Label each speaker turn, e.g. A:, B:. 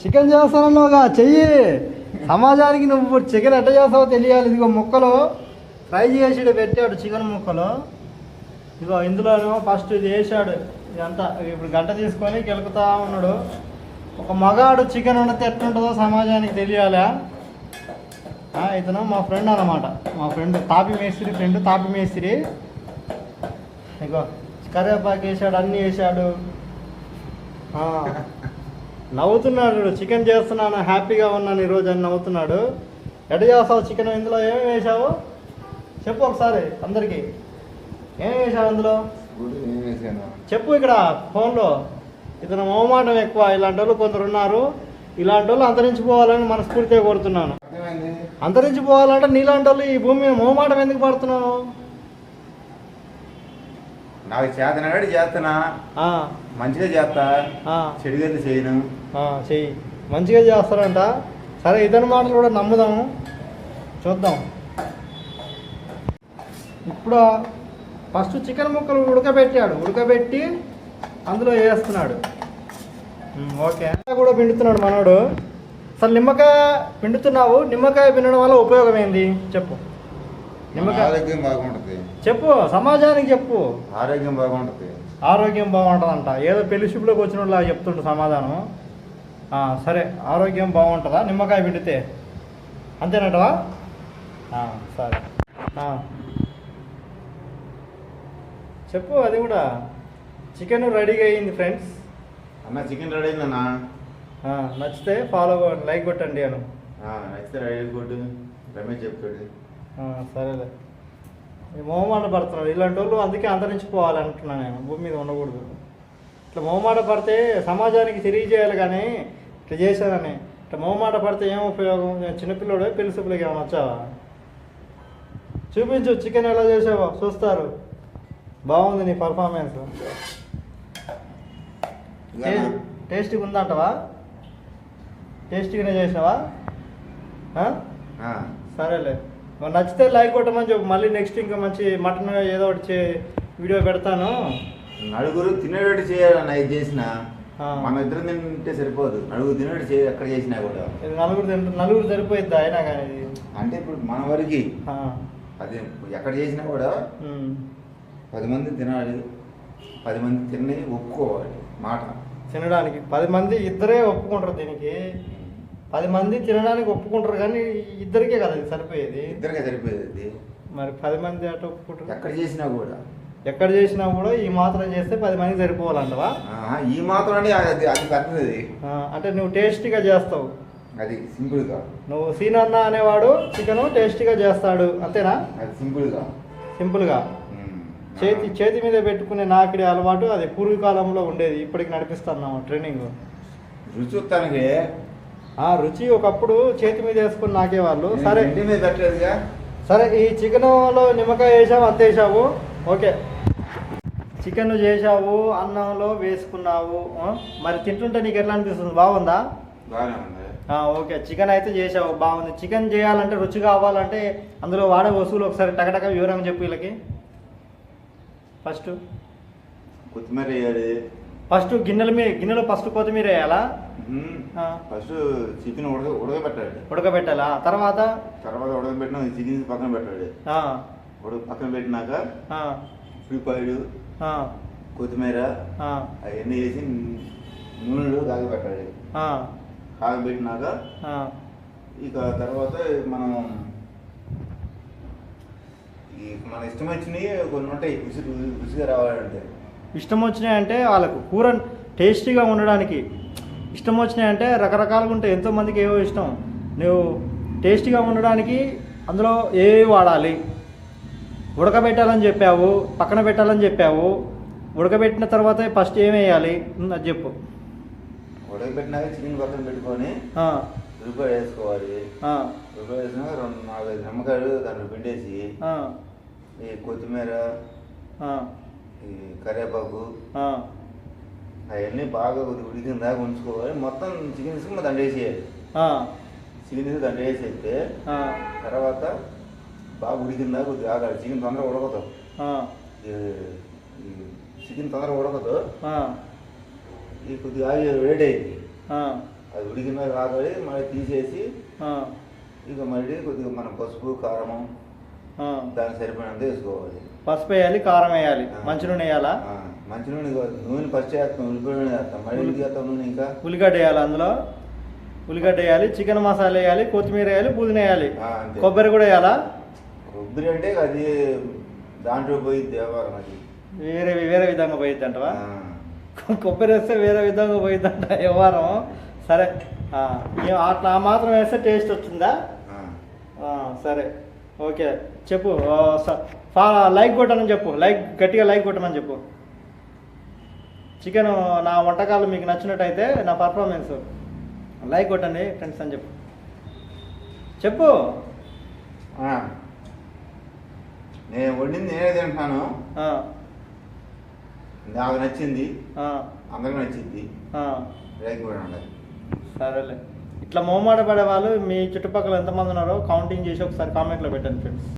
A: Chicken చేస్తానన్నావుగా చెయ్యి. సమాజానికి నువ్వు చికెన్ ఎట్లా చేస్తావో తెలియాలి. ఇదిగో ముక్కలు ఫ్రై చేసి పెట్టాడు చికెన్ ముక్కలు. ఇదిగో ఇందులోనేమో ఫస్ట్ ఇది వేసాడు. ఇదంతా ఇప్పుడు గంట తీసుకొని కెలుకుతా ఉన్నాడు. ఒక మగాడు చికెన్ వండితే ఎట్లుంటుందో సమాజానికి తెలియాలా. ఇతను మా ఫ్రెండ్ అన్నమాట. మా ఫ్రెండ్ తాపి మేస్త్రి. ఇగో కరివేపాకు వేసాడు, అన్నీ వేసాడు. నవ్వుతున్నాడు. చికెన్ చేస్తున్నాను, హ్యాపీగా ఉన్నాను ఈరోజు అని నవ్వుతున్నాడు. ఎట్లా చేస్తావు చికెన్? ఇందులో ఏమేమి వేసావు చెప్పు ఒకసారి అందరికీ. ఏమేమి వేసావు అందులో చెప్పు ఇక్కడ ఫోన్లో. ఇతను మొహమాటం ఎక్కువ. ఇలాంటి వాళ్ళు కొందరు ఉన్నారు. ఇలాంటి వాళ్ళు అంతరించిపోవాలని మనస్ఫూర్తిగా కోరుతున్నాను. అంతరించిపోవాలంటే నీలాంటి వాళ్ళు ఈ భూమి మీద మొహమాటం ఎందుకు పడుతున్నావు?
B: నాకు చేతనాడు చేస్తున్నా, మంచిగా చేస్తా, చెడుగా చేయను.
A: చెయ్యి, మంచిగా చేస్తారంట. సరే ఇతని మాటలు కూడా నమ్ముదాము, చూద్దాం. ఇప్పుడు ఫస్ట్ చికెన్ ముక్కలు ఉడకబెట్టి అందులో వేస్తున్నాడు. ఓకే, కూడా పిండుతున్నాడు మనోడు. అసలు నిమ్మకాయ పిండుతున్నావు. నిమ్మకాయ పిండడం వల్ల ఉపయోగం ఏంది చెప్పు. నిమ్మకాయ
B: ఆరోగ్యం బాగుంటుంది
A: చెప్పు, సమాజానికి చెప్పు.
B: ఆరోగ్యం బాగుంటుంది
A: అంట. ఏదో పెళ్లి శుభ్లోకి వచ్చిన వాళ్ళు చెప్తుండు సమాధానం. సరే, ఆరోగ్యం బాగుంటుందా నిమ్మకాయ పిండితే? అంతేనటవా? సరే చెప్పు. అది కూడా చికెన్ రెడీగా అయ్యింది ఫ్రెండ్స్.
B: అన్న చికెన్ రెడీ అయిందన్నా.
A: నచ్చితే ఫాలో లైక్ కొట్టండి అను.
B: నచ్చితే రెడీ కొట్టు, రమేష్ చెప్తాడు.
A: సరేలే, మొహమాట పడుతున్నాడు. ఇలాంటి వాళ్ళు అందుకే అంతరించిపోవాలి అంటున్నాను నేను. భూమి మీద ఉండకూడదు. ఇట్లా మొహమాట పడితే సమాజానికి తెలియజేయాలి. కానీ ఇట్లా చేశానని ఇట్లా మొహమాట పడితే ఏం ఉపయోగం? నేను చిన్నపిల్లడు, పెళ్లి చూపులకి ఏమైనా వచ్చావా? చూపించు చికెన్ ఎలా చేసావో చూస్తారు. బాగుంది నీ పర్ఫార్మెన్స్. టేస్టీగా ఉందంటవా? టేస్టీగానే చేసినావా? సరేలే, మరి నచ్చితే లైక్ కొట్టమని చెప్పు. మళ్ళీ నెక్స్ట్ ఇంకా మంచి మటన్ ఏదో ఒకటి వీడియో పెడతాను.
B: నలుగురు తినేటట్టు చేయాలన్న. ఇది చేసిన మన ఇద్దరు తింటే సరిపోదు. నలుగురు తినేటట్టు చేయాలి. ఎక్కడ చేసినా కూడా
A: నలుగురు సరిపోయిద్ది అయినా కానీ.
B: అంటే ఇప్పుడు మన వరకు అది ఎక్కడ చేసినా కూడా 10 మంది తినాలి. 10 మంది తిని ఒప్పుకోవాలి మాట
A: తినడానికి. 10 మంది ఇద్దరే ఒప్పుకుంటారు దీనికి. 10 మంది తినడానికి ఒప్పుకుంటారు కానీ ఇద్దరికే కదా ఇది సరిపోయేది.
B: ఇద్దరికే సరిపోయేది. మరి
A: 10 మంది అటు ఒప్పుకుంటారు.
B: ఎక్కడ చేసినా కూడా
A: ఈ మాత్రం చేస్తే 10 మంది సరిపోవాలంటవా?
B: ఈ మాత్రం అంటే అది పెద్దది. అంటే
A: నువ్వు టేస్టీగా చేస్తావు.
B: అది సింపుల్గా.
A: నువ్వు సీనన్న అనేవాడు చికెన్ టేస్టీగా చేస్తాడు, అంతేనా?
B: అది
A: సింపుల్గా చేతి మీద పెట్టుకునే నాకిడి అలవాటు అది పూర్వకాలంలో ఉండేది. ఇప్పటికి నడిపిస్తున్నాము ట్రైనింగ్.
B: రుచి
A: రుచి ఒకప్పుడు చేతి మీద వేసుకుని నాకేవాళ్ళు. సరే
B: పెట్టలేదుగా.
A: సరే, ఈ చికెన్లో నిమ్మకాయ వేసావు, అంత వేసావు. ఓకే, చికెన్ చేసావు, అన్నంలో వేసుకున్నావు. మరి తింటుంటే నీకు ఎట్లా అనిపిస్తుంది? బాగుందా? ఓకే, చికెన్ అయితే చేసావు, బాగుంది. చికెన్ చేయాలంటే రుచి కావాలంటే అందులో వాడే వస్తువులు ఒకసారి టకటక వివరంగా చెప్పు వీళ్ళకి. ఫస్ట్
B: కొత్తిమీర వేయాలి.
A: ఫస్ట్ గిన్నెలో ఫస్ట్ కొత్తిమీర వేయాలా?
B: ఫస్ట్ చికెన్
A: ఉడకబెట్టాలా? తర్వాత
B: ఉడకబెట్టిన చికెన్ పక్కన పెట్టాలి. పక్కన పెట్టినాక ఉల్లిపాయలు, కొత్తిమీర అవన్నీ వేసి నూనెలో కాగబెట్టాలి. కాగబెట్టినాక ఇక తర్వాత మనం మన ఇష్టం వచ్చినవి కొన్ని ఉంటాయి. రుచిగా రావాలంటే
A: ఇష్టం వచ్చినాయంటే వాళ్ళకు కూర టేస్టీగా ఉండడానికి ఇష్టం వచ్చినాయంటే రకరకాలుగా ఉంటాయి. ఎంతోమందికి ఏవో ఇష్టం. నువ్వు టేస్టీగా ఉండడానికి అందులో ఏవి వాడాలి? ఉడకబెట్టాలని చెప్పావు, పక్కన పెట్టాలని చెప్పావు. ఉడకబెట్టిన తర్వాత ఫస్ట్ ఏం వేయాలి అది చెప్పు.
B: ఉడకబెట్టినాక చికెన్ పక్కన పెట్టుకొని ఉల్లిపాయ వేసుకోవాలి. ఉల్లిపాయ వేసినాక 2-4 నిమ్మకాయలు దాంట్లో పిండేసి ఈ కొత్తిమీర, ఈ కరివేపాకు అవన్నీ బాగా ఉడికిన దాకా ఉంచుకోవాలి. మొత్తం చికెన్ తీసుకుని దాంట్లో వేసేయాలి. చికెన్ తీసి దాంట్లో వేసేస్తే తర్వాత బాగా ఉడికిన దాకా కొద్దిగా ఆగాలి. చికెన్ తొందరగా ఉడకదు. చికెన్ తొందరగా ఉడకదు. ఈ కొద్దిగా ఆగి వేడి అయింది. అది ఉడికిన రాబడి మళ్ళీ తీసేసి ఇక మళ్ళీ కొద్దిగా మనం పసుపు కారము దానికి సరిపడినంత వేసుకోవాలి.
A: పసుపు వేయాలి, కారం వేయాలి, మంచి నూనె వేయాలా?
B: మంచి నూనె నూనె ఫస్ట్ వేస్తాం, ఉల్లిపాయ నూనె వేస్తాం, మళ్ళీ ఉల్లికి వేస్తాం నూనె, ఇంకా
A: ఉల్లిగడ్డ వేయాలి, అందులో ఉల్లిగడ్డ వేయాలి, చికెన్ మసాలా వేయాలి, కొత్తిమీర వేయాలి, పుదీనా వేయాలి, కొబ్బరి కూడా వేయాలా?
B: కొబ్బరి అంటే అది దాంట్లో పోయిద్ది వ్యవహారం, అది
A: వేరే వేరే విధంగా పోయిద్ది అంటవా? కొబ్బరి వేస్తే వేరే విధంగా పోయిద్దంట వ్యవహారం. సరే అట్లా మాత్రం వేస్తే టేస్ట్ వచ్చిందా? సరే ఓకే చెప్పు. లైక్ కొట్టమని చెప్పు, గట్టిగా లైక్ కొట్టమని చెప్పు. చికెన్ నా వంటకాలు మీకు నచ్చినట్టయితే నా పర్ఫార్మెన్స్ లైక్ కొట్టండి ఫ్రెండ్స్ అని చెప్పు. చెప్పు.
B: నేను వండింది నేనే తింటున్నాను, నాకు నచ్చింది, అందరికి నచ్చింది, లైక్ కూడా ఉండాలి.
A: సరేలే. ఇట్లా మొహమాట పడే వాళ్ళు మీ చుట్టుపక్కల ఎంతమంది ఉన్నారో కౌంటింగ్ చేసి ఒకసారి కామెంట్లో పెట్టండి ఫ్రెండ్స్.